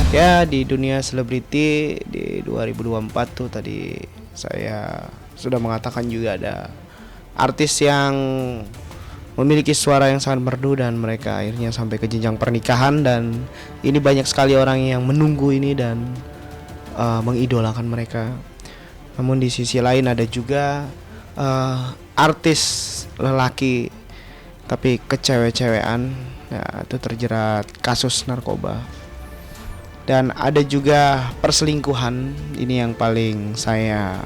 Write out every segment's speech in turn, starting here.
Ya, di dunia selebriti di 2024 tuh tadi saya sudah mengatakan juga ada artis yang memiliki suara yang sangat merdu dan mereka akhirnya sampai ke jenjang pernikahan, dan ini banyak sekali orang yang menunggu ini dan mengidolakan mereka. Namun di sisi lain ada juga eh, artis lelaki tapi kecewe-cewean, ya, itu terjerat kasus narkoba. Dan ada juga perselingkuhan, ini yang paling saya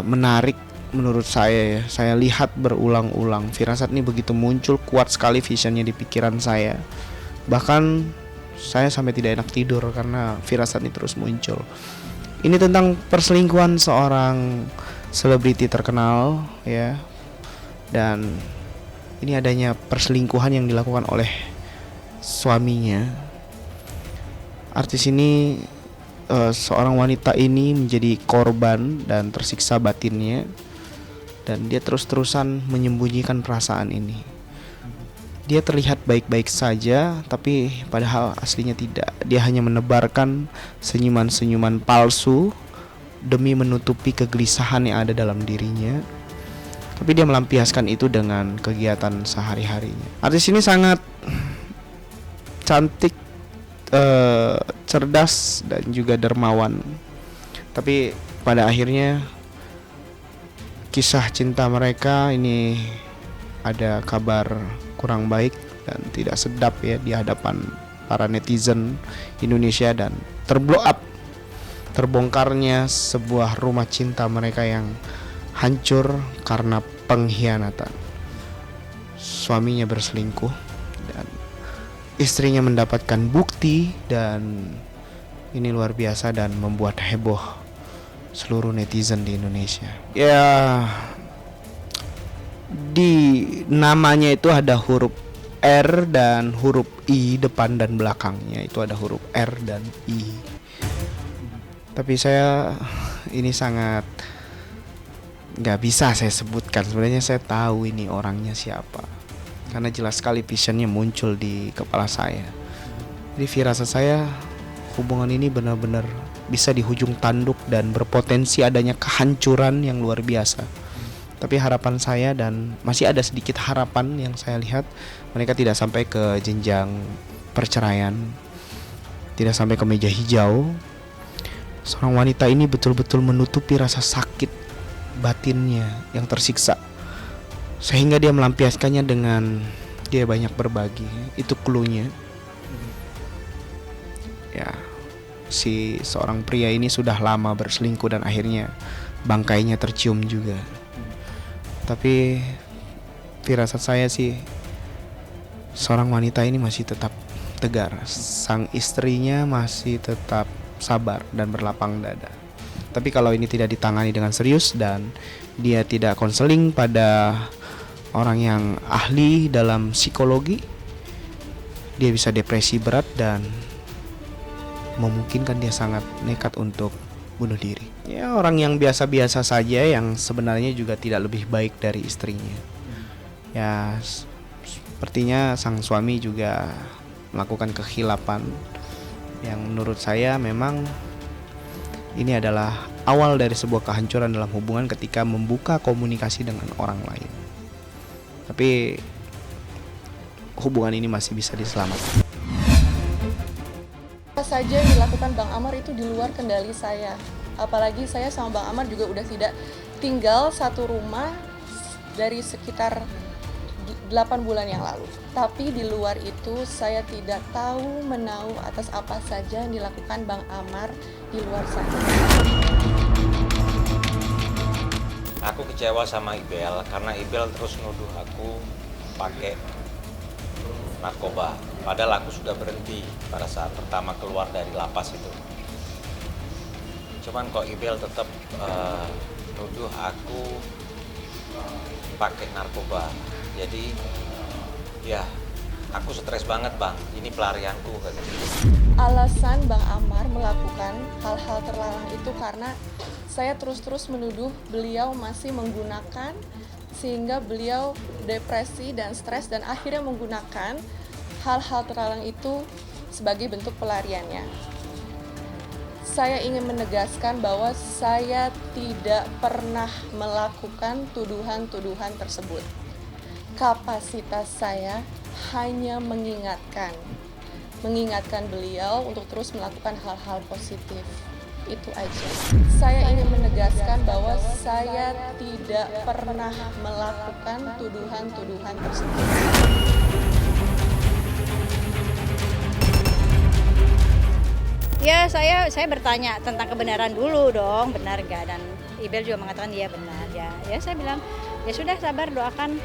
menarik menurut saya ya. Saya lihat berulang-ulang firasat ini begitu muncul, kuat sekali visionnya di pikiran saya. Bahkan saya sampai tidak enak tidur karena firasat ini terus muncul. Ini tentang perselingkuhan seorang selebriti terkenal ya. Dan ini adanya perselingkuhan yang dilakukan oleh suaminya. Artis ini seorang wanita ini menjadi korban dan tersiksa batinnya, dan dia terus-terusan menyembunyikan perasaan ini. Dia terlihat baik-baik saja, tapi padahal aslinya tidak. Dia hanya menebarkan senyuman-senyuman palsu demi menutupi kegelisahan yang ada dalam dirinya. Tapi dia melampiaskan itu dengan kegiatan sehari-harinya. Artis ini sangat cantik, cerdas dan juga dermawan. Tapi pada akhirnya kisah cinta mereka ini ada kabar kurang baik dan tidak sedap ya di hadapan para netizen Indonesia, dan terblow up, terbongkarnya sebuah rumah cinta mereka yang hancur karena pengkhianatan. Suaminya berselingkuh dan istrinya mendapatkan bukti, dan ini luar biasa dan membuat heboh seluruh netizen di Indonesia. Ya, di namanya itu ada huruf R dan huruf I depan dan belakangnya, itu ada huruf R dan I. Tapi saya ini sangat nggak bisa saya sebutkan. Sebenarnya saya tahu ini orangnya siapa, karena jelas sekali visionnya muncul di kepala saya. Jadi firasat saya, hubungan ini benar-benar bisa di ujung tanduk dan berpotensi adanya kehancuran yang luar biasa. Tapi harapan saya, dan masih ada sedikit harapan yang saya lihat, mereka tidak sampai ke jenjang perceraian, tidak sampai ke meja hijau. Seorang wanita ini betul-betul menutupi rasa sakit batinnya yang tersiksa, sehingga dia melampiaskannya dengan dia banyak berbagi. Itu cluenya. Ya, si seorang pria ini sudah lama berselingkuh dan akhirnya bangkainya tercium juga. Tapi firasat saya sih, seorang wanita ini masih tetap tegar. Sang istrinya masih tetap sabar dan berlapang dada. Tapi kalau ini tidak ditangani dengan serius dan dia tidak konseling pada orang yang ahli dalam psikologi, dia bisa depresi berat dan memungkinkan dia sangat nekat untuk bunuh diri. Ya, orang yang biasa-biasa saja yang sebenarnya juga tidak lebih baik dari istrinya. Ya, sepertinya sang suami juga melakukan kekhilapan yang menurut saya memang ini adalah awal dari sebuah kehancuran dalam hubungan ketika membuka komunikasi dengan orang lain. Tapi hubungan ini masih bisa diselamatkan. Apa saja yang dilakukan Bang Amar itu di luar kendali saya. Apalagi saya sama Bang Amar juga udah tidak tinggal satu rumah dari sekitar 8 bulan yang lalu. Tapi di luar itu saya tidak tahu menahu atas apa saja yang dilakukan Bang Amar di luar sana. Aku kecewa sama Ibel karena Ibel terus nuduh aku pakai narkoba. Padahal aku sudah berhenti pada saat pertama keluar dari lapas itu. Cuman kok Ibel tetap nuduh aku pakai narkoba. Jadi ya aku stres banget Bang. Ini pelarianku katanya. Alasan Bang Amar melakukan hal-hal terlarang itu karena saya terus-terus menuduh beliau masih menggunakan, sehingga beliau depresi dan stres dan akhirnya menggunakan hal-hal terlarang itu sebagai bentuk pelariannya. Saya ingin menegaskan bahwa saya tidak pernah melakukan tuduhan-tuduhan tersebut. Kapasitas saya hanya mengingatkan beliau untuk terus melakukan hal-hal positif. Itu aja. Saya ingin menegaskan bahwa saya tidak pernah melakukan tuduhan-tuduhan tersebut. Ya, saya bertanya tentang kebenaran dulu dong, benar nggak? Dan Ibel juga mengatakan dia benar. Ya saya bilang, ya sudah sabar, doakan,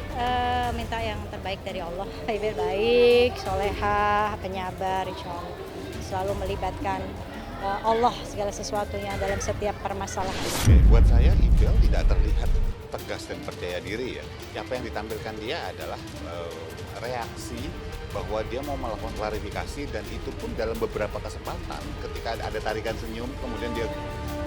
minta yang terbaik dari Allah. Ibel baik, solehah, penyabar, insya Allah. Selalu melibatkan Allah segala sesuatunya dalam setiap permasalahan. Buat saya Ibel tidak terlihat tegas dan percaya diri ya. Apa yang ditampilkan dia adalah reaksi bahwa dia mau melakukan klarifikasi, dan itu pun dalam beberapa kesempatan ketika ada tarikan senyum kemudian dia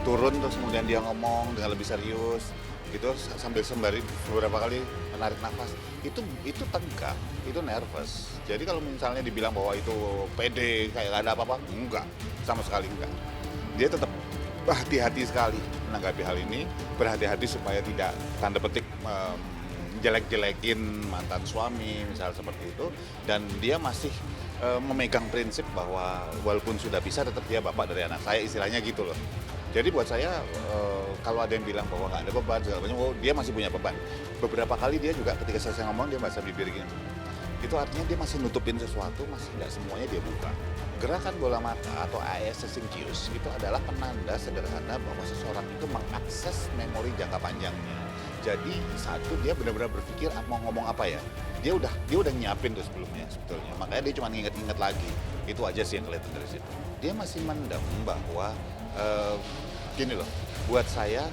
turun terus kemudian dia ngomong dengan lebih serius gitu sambil sembari beberapa kali menarik nafas. Itu tegang, itu nervous. Jadi kalau misalnya dibilang bahwa itu pede kayak gak ada apa-apa, enggak, sama sekali enggak. Dia tetap hati-hati sekali menanggapi hal ini, berhati-hati supaya tidak tanda petik jelek-jelekin mantan suami misal seperti itu, dan dia masih memegang prinsip bahwa walaupun sudah pisah tetap dia bapak dari anak saya, istilahnya gitu loh. Jadi buat saya kalau ada yang bilang bahwa nggak ada beban segala macam, dia masih punya beban. Beberapa kali dia juga ketika saya ngomong dia bahasa bibir gini, itu artinya dia masih nutupin sesuatu, masih nggak semuanya dia buka. Gerakan bola mata atau accessing cues itu adalah penanda sederhana bahwa seseorang itu mengakses memori jangka panjangnya. Jadi satu, dia benar-benar berpikir mau ngomong apa ya. Dia udah nyiapin tuh sebelumnya sebetulnya. Makanya dia cuma nginget-nginget lagi. Itu aja sih yang kelihatan dari situ. Dia masih mendem bahwa gini loh, buat saya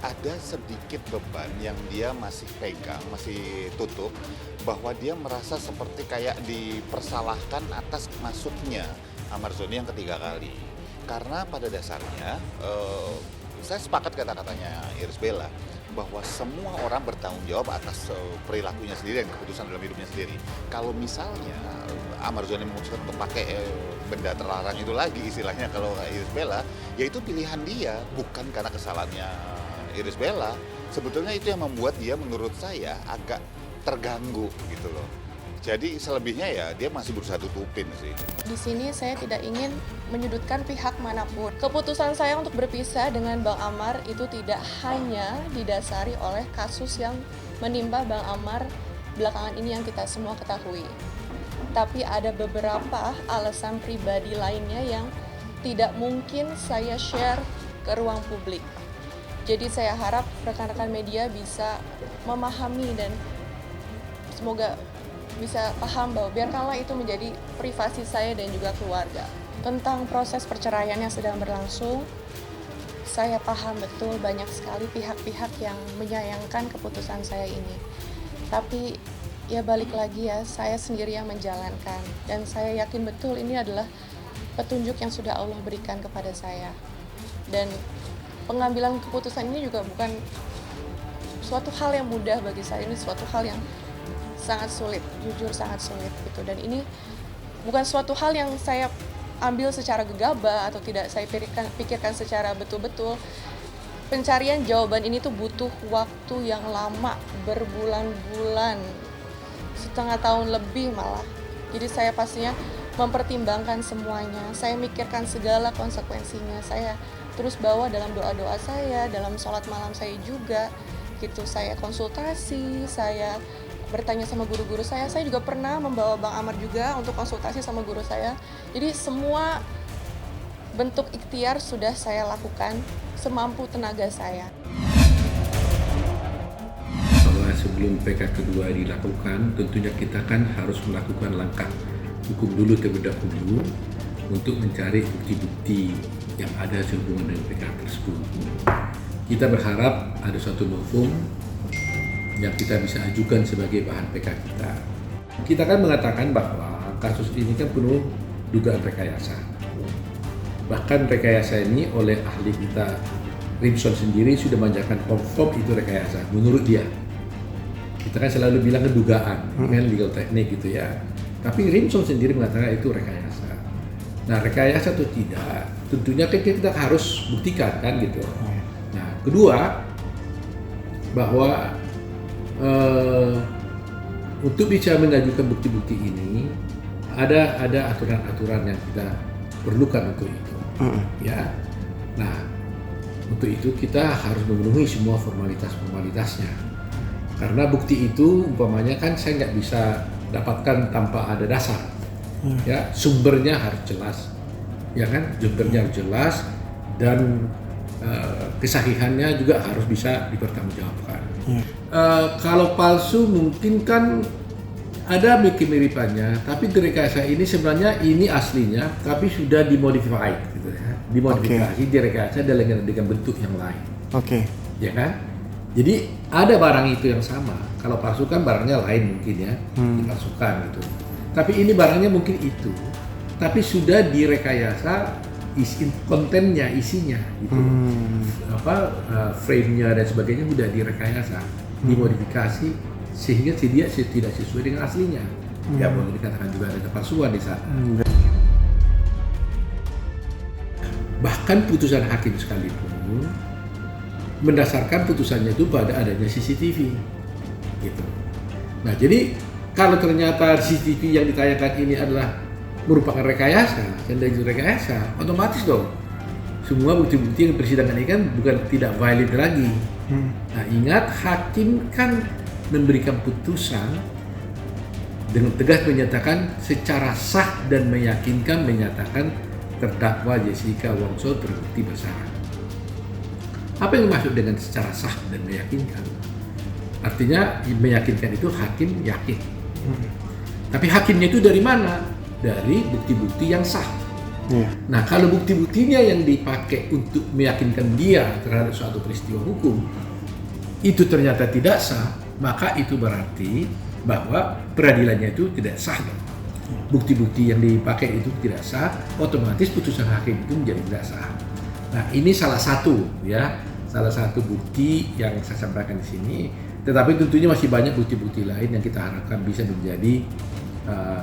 ada sedikit beban yang dia masih pegang, masih tutup, bahwa dia merasa seperti kayak dipersalahkan atas masuknya Amar Zoni yang ketiga kali. Karena pada dasarnya saya sepakat kata-katanya Iris Bella bahwa semua orang bertanggung jawab atas perilakunya sendiri dan keputusan dalam hidupnya sendiri. Kalau misalnya Amar Zoni memutuskan untuk pakai benda terlarang itu lagi, istilahnya kalau Iris Bella, ya itu pilihan dia, bukan karena kesalahannya Iris Bella. Sebetulnya itu yang membuat dia menurut saya agak terganggu gitu loh. Jadi selebihnya ya dia masih berusaha tutupin sih. Di sini saya tidak ingin menyudutkan pihak manapun. Keputusan saya untuk berpisah dengan Bang Amar itu tidak hanya didasari oleh kasus yang menimpa Bang Amar belakangan ini yang kita semua ketahui. Tapi ada beberapa alasan pribadi lainnya yang tidak mungkin saya share ke ruang publik. Jadi saya harap rekan-rekan media bisa memahami dan semoga bisa paham bahwa biarkanlah itu menjadi privasi saya dan juga keluarga. Tentang proses perceraian yang sedang berlangsung, saya paham betul banyak sekali pihak-pihak yang menyayangkan keputusan saya ini. Tapi ya balik lagi ya, saya sendiri yang menjalankan. Dan saya yakin betul ini adalah petunjuk yang sudah Allah berikan kepada saya. Dan pengambilan keputusan ini juga bukan suatu hal yang mudah bagi saya, ini suatu hal yang sangat sulit, jujur sangat sulit gitu. Dan ini bukan suatu hal yang saya ambil secara gegabah atau tidak saya pikirkan secara betul-betul. Pencarian jawaban ini tuh butuh waktu yang lama, berbulan-bulan, setengah tahun lebih malah. Jadi saya pastinya mempertimbangkan semuanya, saya mikirkan segala konsekuensinya, saya terus bawa dalam doa-doa saya, dalam sholat malam saya juga gitu. Saya konsultasi, saya bertanya sama guru-guru saya juga pernah membawa Bang Amar juga untuk konsultasi sama guru saya. Jadi semua bentuk ikhtiar sudah saya lakukan semampu tenaga saya. Bahwa sebelum PK kedua dilakukan, tentunya kita kan harus melakukan langkah hukum dulu terlebih dahulu untuk mencari bukti-bukti yang ada sehubungan dengan PK tersebut. Kita berharap ada suatu novum yang kita bisa ajukan sebagai bahan PK kita. Kita kan mengatakan bahwa kasus ini kan penuh dugaan rekayasa. Bahkan rekayasa ini oleh ahli kita, Rimson sendiri sudah menyatakan confirm itu rekayasa, menurut dia. Kita kan selalu bilang dugaan, kan legal teknik gitu ya. Tapi Rimson sendiri mengatakan itu rekayasa. Nah, rekayasa atau tidak, tentunya kan kita harus buktikan kan gitu. Nah, kedua, bahwa untuk bisa mengajukan bukti-bukti ini ada aturan-aturan yang kita perlukan untuk itu. Ya, nah untuk itu kita harus memenuhi semua formalitasnya. Karena bukti itu umpamanya kan saya nggak bisa dapatkan tanpa ada dasar. Ya, sumbernya harus jelas, ya kan? Sumbernya harus jelas dan kesahihannya juga harus bisa dipertanggungjawabkan. Kalau palsu mungkin kan ada kemiripannya, tapi direkayasa ini sebenarnya ini aslinya, tapi sudah dimodified, gitu ya. Dimodifikasi, direkayasa dengan bentuk yang lain. Ya kan? Jadi ada barang itu yang sama. Kalau palsu kan barangnya lain mungkin ya, dipalsukan gitu. Tapi ini barangnya mungkin itu, tapi sudah direkayasa kontennya, isinya gitu. Frame-nya dan sebagainya sudah direkayasa, dimodifikasi sehingga tidak sesuai dengan aslinya. Ya boleh dikatakan juga ada kepalsuan di sana. Bahkan putusan hakim sekalipun mendasarkan putusannya itu pada adanya CCTV gitu. Nah, jadi kalau ternyata CCTV yang ditayangkan ini adalah merupakan rekayasa, otomatis dong semua bukti-bukti yang persidangan ini kan tidak valid lagi. Nah, ingat hakim kan memberikan putusan dengan tegas menyatakan secara sah dan meyakinkan menyatakan terdakwa Jessica Wongso terbukti bersalah. Apa yang dimaksud dengan secara sah dan meyakinkan? Artinya meyakinkan itu hakim yakin. Tapi hakimnya itu dari mana? Dari bukti-bukti yang sah. Nah, kalau bukti-buktinya yang dipakai untuk meyakinkan dia terhadap suatu peristiwa hukum itu ternyata tidak sah, maka itu berarti bahwa peradilannya itu tidak sah. Bukti-bukti yang dipakai itu tidak sah, otomatis putusan hakim itu menjadi tidak sah. Nah, ini salah satu bukti yang saya sampaikan di sini. Tetapi tentunya masih banyak bukti-bukti lain yang kita harapkan bisa menjadi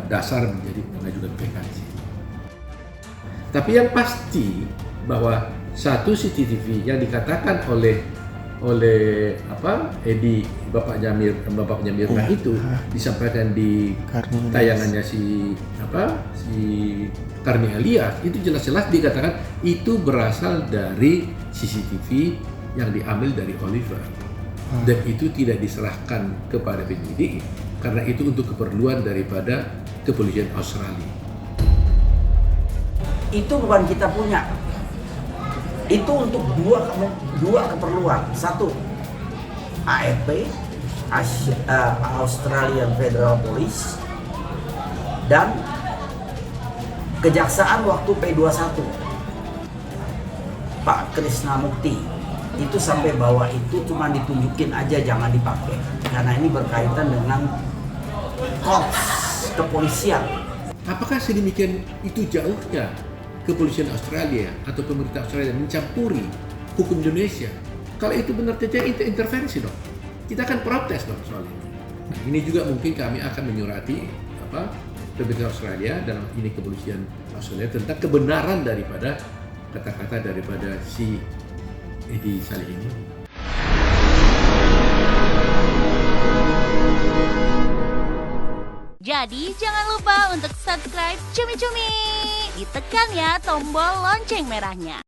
dasar menjadi mengajukan PK di sini. Tapi yang pasti bahwa satu CCTV yang dikatakan oleh Edi Bapak Jamirna itu disampaikan di tayangannya si Karni Alias itu jelas-jelas dikatakan itu berasal dari CCTV yang diambil dari Oliver. Dan itu tidak diserahkan kepada penyidik karena itu untuk keperluan daripada kepolisian Australia. Itu bukan kita punya. Itu untuk dua keperluan. Satu, AFP, Australian Federal Police, dan Kejaksaan waktu P21. Pak Krisna Mukti. Itu sampai bawah itu cuma ditunjukin aja, jangan dipakai karena ini berkaitan dengan korps kepolisian. Apakah sedemikian itu jauhnya kepolisian Australia atau pemerintah Australia mencampuri hukum Indonesia? Kalau itu benar saja itu intervensi dong. Kita akan protes dong soal ini. Nah, ini juga mungkin kami akan menyurati pemerintah Australia dan ini kepolisian Australia tentang kebenaran daripada kata-kata daripada si Edi Salih ini. Jadi jangan lupa untuk subscribe Cumi Cumi. Ditekan ya tombol lonceng merahnya.